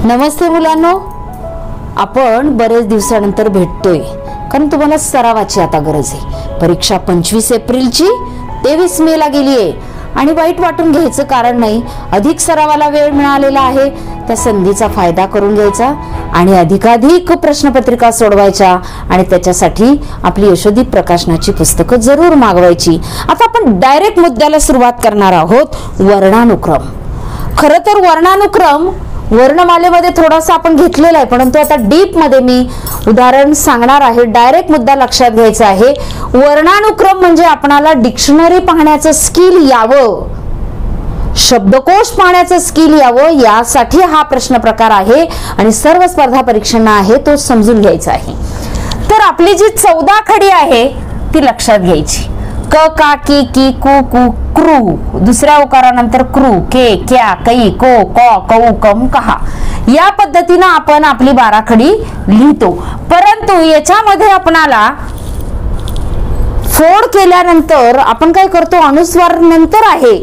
नमस्ते मुलांनो, आपण बरेच दिवसानंतर भेटतोय कारण तुम्हाला सरावाची आता गरज आहे। परीक्षा 25 एप्रिलची 23 मे ला गेली आहे आणि वाईट वाटून घ्यायचं कारण नाही। अधिक सरावाला वेळ मिळालेला आहे, त्या संधीचा फायदा करून घ्यायचा आणि अधिकाधिक प्रश्नपत्रिका सोडवायच्या आणि त्याच्यासाठी आपली यशोदीप प्रकाशनाची पुस्तकं जरूर मागवायची। आता आपण डायरेक्ट मुद्द्याला सुरुवात करणार आहोत, वर्णानुक्रम। खरं तर वर्णानुक्रम वर्णमालेमध्ये थोडासा आपण घेतलेला आहे, परंतु आता डीप मध्ये मी उदाहरण सांगणार आहे। डायरेक्ट मुद्दा लक्षात घ्यायचा आहे। वर्णानुक्रम म्हणजे आपणाला डिक्शनरी पाहण्याचं स्किल यावं, शब्दकोश पाहण्याचं स्किल यावं, यासाठी हा प्रश्न प्रकार आहे आणि सर्व स्पर्धा परीक्षांना आहे तो समजून घ्यायचा आहे। तर आपली जी 14 खडी आहे ती लक्षात घ्यायची। क का की की कु कु क्रू, दुसऱ्या उकारानंतर क्रू, के क्या कै को क कौ कम कहा, या पद्धतीने आपण आपली 12 खडी लिहितो। परंतु याच्यामध्ये आपणाला फोड केल्यानंतर आपण काय करतो, अनुस्वार नंतर आहे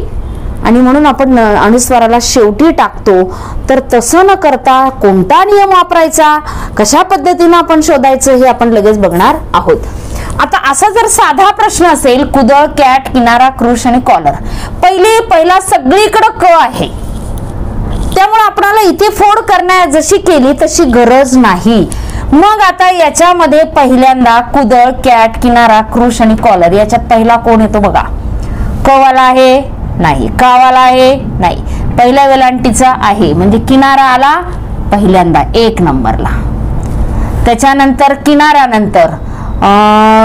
आणि म्हणून आपण अनुस्वाराला शेवटी टाकतो। तर तसं न करता कोणता नियम वापरायचा, कशा पद्धतीने आपण शोधायचं हे आपण लगेच बघणार आहोत। आता असा जर साधा प्रश्न असेल, कुदळ, कॅट, किनारा, क्रुश आणि कॉलर, पहिला सगळीकडे क आहे, त्यामुळे आपल्याला इथे फोड करण्या जशी केली तशी गरज नाही। मग आता याच्यामध्ये पहिल्यांदा कुदळ, कॅट, किनारा, क्रुश आणि कॉलर याच्यात पहिला कोण येतो बघा। क वाला आहे नाही, का वाला आहे नाही, पहिल्या वेलांटीचा आहे म्हणजे किनारा आला पहिल्यांदा 1 नंबरला। त्याच्यानंतर किनाऱ्यानंतर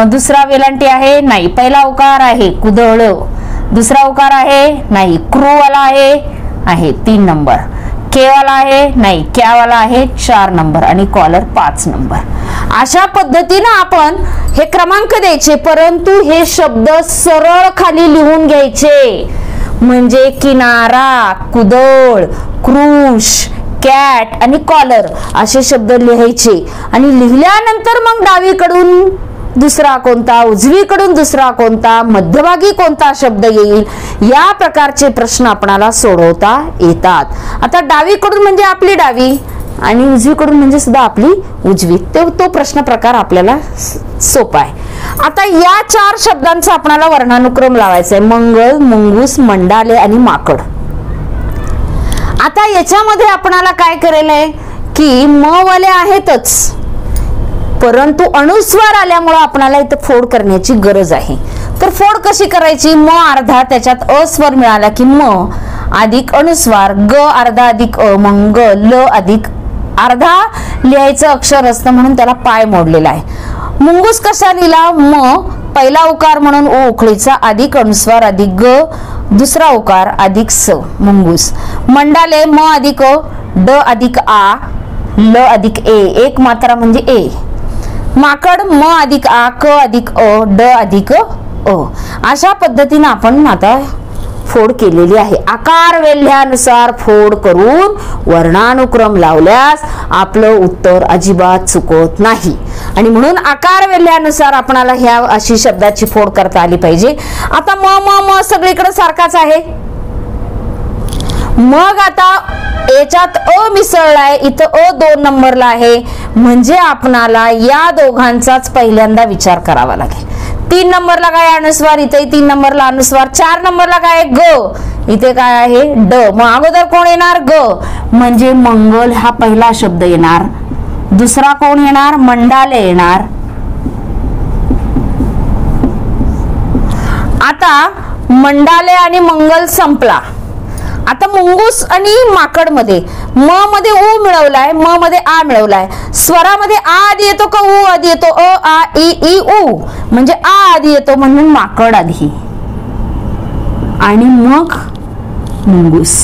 दुसरा वेलांटी आहे नाही, पहिला उकार आहे कुदळ, दुसरा उकार आहे नाही, क्रू वाला आहे 3 नंबर, के वाला आहे नाही, क्या वाला आहे 4 नंबर आणि कॉलर 5 नंबर। अशा पद्धतीने आपण हे क्रमांक द्यायचे, परंतु हे शब्द सरळ खाली लिहून घ्यायचे। म्हणजे किनारा, कुदळ, क्रुश, कॅट आणि कॉलर असे शब्द लिहायचे आणि लिहिल्यानंतर मग डावीकडून दुसरा कोणता, उजवीकडून दुसरा कोणता, मध्यभागी कोणता शब्द येईल, या प्रकारचे प्रश्न आपणाला सोडवता येतात। आता डावीकडून म्हणजे आपली डावी आणि उजवीकडून म्हणजे सुद्धा आपली उजवी, तो प्रश्न प्रकार आपल्याला सोपा आहे। आता या 4 शब्दांचा आपणाला वर्णानुक्रम लावायचा आहे, मंगळ, मुंगूस, मंडाले आणि माकड। आता याच्यामध्ये आपणाला काय करेल आहे की म वाले आहेतच, परंतु अनुस्वार आल्यामुळे आपणाला इथे फोड करण्याची गरज आहे। तर फोड कशी करायची, म अर्धा त्याच्यात अ स्वर मिळाला की म अधिक अनुस्वार, ग अर्धा अधिक अ, मग ग, ल अधिक अर्धा लिहायचं अक्षर असतं म्हणून त्याला पाय मोडलेला आहे। मुंगूस कसा लिहिला, म पहिला उकार म्हणून ओ उखळीचा अधिक अनुस्वार अधिक ग, दुसरा उकार अधिक स, मुंगूस। मंडाले म अधिक अ, ड अधिक आ, ल अधिक ए, एक मात्रा म्हणजे ए। माकड म अधिक आ, क अधिक अ, ड अधिक अ। अशा पद्धतीने आपण आता फोड केलेली आहे। आकार वेल्ह्यानुसार फोड करून वर्णानुक्रम लावल्यास आपलं उत्तर अजिबात चुकत नाही आणि म्हणून आकार वेल्ह्यानुसार आपणाला ह्या अशी शब्दाची फोड करता आली पाहिजे। आता म सगळीकडे सारखाच आहे, मग आता याच्यात अ मिसळलाय, इथं अ 2 नंबरला आहे म्हणजे आपणाला या दोघांचाच पहिल्यांदा विचार करावा लागेल। 3 नंबरला काय अनुस्वार, इथे 3 नंबरला अनुस्वार, 4 नंबरला काय ग, इथे काय आहे ड, मग अगोदर कोण येणार ग, म्हणजे मंगल हा पहिला शब्द येणार, दुसरा कोण येणार मंडाले येणार। आता मंडाले आणि मंगल संपला। आता मुंगूस आणि माकड मध्ये म मध्ये उ मिळवलाय, म मध्ये आ मिळवलाय, स्वरामध्ये आ आधी येतो का उ आधी येतो, अ आ इ ई उ म्हणजे आ आधी येतो म्हणून माकड आधी आणि मग मुंगूस।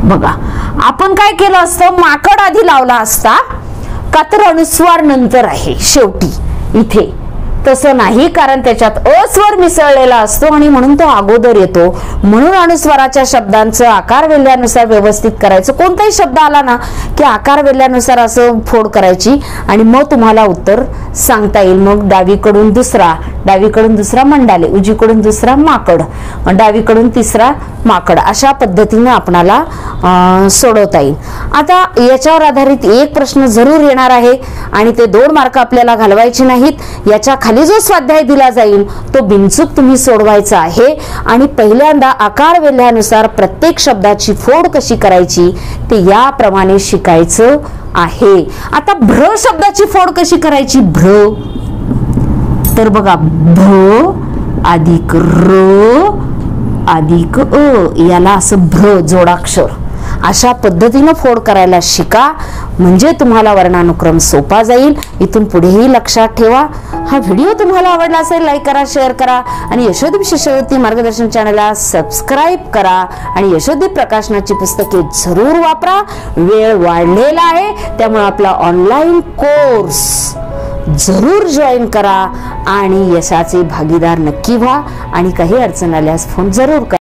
बघा आपण काय केलं असतं, माकड आधी लावला असता का तर अनुस्वार नंतर आहे शेवटी इथे, तसं नाही, कारण त्याच्यात अस्वर मिसळलेला असतो आणि म्हणून तो अगोदर येतो. म्हणून अनुस्वाराच्या शब्दांचं आकार वेल्यानुसार व्यवस्थित करायचं. कोणताही शब्द आला ना की आकार वेल्यानुसार असं फोड करायची आणि मग तुम्हाला उत्तर सांगता येईल. मग डावीकडून दुसरा मंडाले, उजवीकडून दुसरा माकड, डावीकडून तिसरा माकड, अशा पद्धतीने आपणाला सोडवता येईल. आता याच्यावर आधारित एक प्रश्न जरूर येणार आहे आणि ते 2 मार्क आपल्याला घालवायचे नाहीत. याच्या खाली जो स्वाध्याय दिला जाईल तो बिनचूक तुम्ही सोडवायचा आहे आणि पहिल्यांदा आकार वेल्यानुसार प्रत्येक शब्दाची फोड कशी करायची ते याप्रमाणे शिकायचं आहे. आता भ्र शब्दाची फोड कशी करायची? भ्र, तर बघा, भ अधिक र अधिक अ, याला असं भ्र जोडाक्षर, अशा पद्धतीनं फोड करायला शिका, म्हणजे तुम्हाला वर्णानुक्रम सोपा जाईल. इथून पुढेही लक्षात ठेवा. हा व्हिडिओ तुम्हाला आवडला असेल लाईक करा, शेअर करा आणि यशोदीप शिष्यवृत्ती मार्गदर्शन चॅनलला सबस्क्राईब करा आणि यशोदीप प्रकाशनाची पुस्तके जरूर वापरा. वेळ वाढलेला आहे त्यामुळे आपला ऑनलाईन कोर्स जरूर जॉईन करा आणि यशाचे भागीदार नक्की व्हा आणि काही अडचण आल्यास फोन जरूर करा.